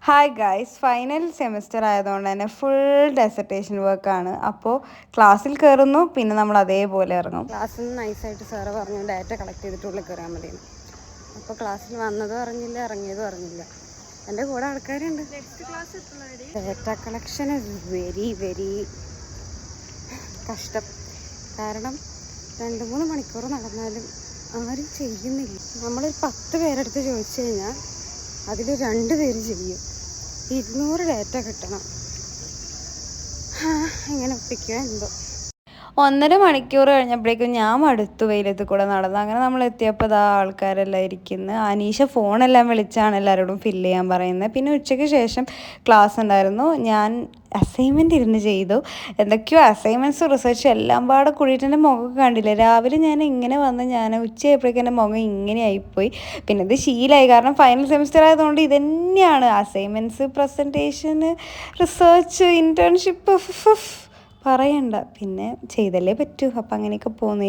Hi guys, final semester ആയതുകൊണ്ട് തന്നെ full dissertation വർക്കാണ്. അപ്പോൾ ക്ലാസ്സിൽ കയറുന്നു, പിന്നെ നമ്മൾ അതേപോലെ ഇറങ്ങും. ക്ലാസ്സിൽ നിന്ന് നൈസായിട്ട് സാറ് പറഞ്ഞു ഡാറ്റ കളക്ട് ചെയ്തിട്ടുള്ളിൽ കയറാൻ മതിയെന്ന്. അപ്പോൾ ക്ലാസ്സിൽ വന്നതും അറിഞ്ഞില്ല, ഇറങ്ങിയതും അറിഞ്ഞില്ല. എൻ്റെ കൂടെ ആൾക്കാരുണ്ട്. Data collection is very very കഷ്ടം. കാരണം 2-3 മണിക്കൂർ നടന്നാലും ആരും ചെയ്യുന്നില്ല. നമ്മളൊരു 10 പേരെടുത്ത് ചോദിച്ചു കഴിഞ്ഞാൽ അതിൽ 2 പേര് ചെയ്യും. 200 ഡാറ്റ കിട്ടണം. എങ്ങനെ ഒപ്പിക്കുക എന്തോ. 1.5 മണിക്കൂർ കഴിഞ്ഞപ്പോഴേക്കും ഞാൻ മടുത്തു വെയിലത്ത് കൂടെ നടന്നു. അങ്ങനെ നമ്മൾ എത്തിയപ്പോൾ ഇതാ ആൾക്കാരെല്ലാം ഇരിക്കുന്നു. അനീഷ ഫോണെല്ലാം വിളിച്ചാണ് എല്ലാവരോടും ഫില്ല് ചെയ്യാൻ പറയുന്നത്. പിന്നെ ഉച്ചയ്ക്ക് ശേഷം ക്ലാസ് ഉണ്ടായിരുന്നു. ഞാൻ അസൈൻമെൻറ്റ് ഇരുന്ന് ചെയ്തു. എന്തൊക്കെയോ അസൈൻമെൻറ്റ്സ് റിസർച്ച് എല്ലാം പാടെ കൂടിയിട്ട് എൻ്റെ മുഖം കണ്ടില്ല. രാവിലെ ഞാൻ ഇങ്ങനെ വന്ന് ഉച്ചയായപ്പോഴേക്കും എൻ്റെ മുഖം ഇങ്ങനെ ആയിപ്പോയി. പിന്നെ ഇത് ശീലമായി, കാരണം ഫൈനൽ സെമിസ്റ്റർ ആയതുകൊണ്ട് ഇത് തന്നെയാണ് അസൈൻമെൻറ്റ്സ്, പ്രസൻറ്റേഷന്, റിസർച്ച്, ഇൻറ്റേൺഷിപ്പ്, പറയണ്ട. പിന്നെ ചെയ്തല്ലേ പറ്റൂ. അപ്പം അങ്ങനെയൊക്കെ പോകുന്നതിന്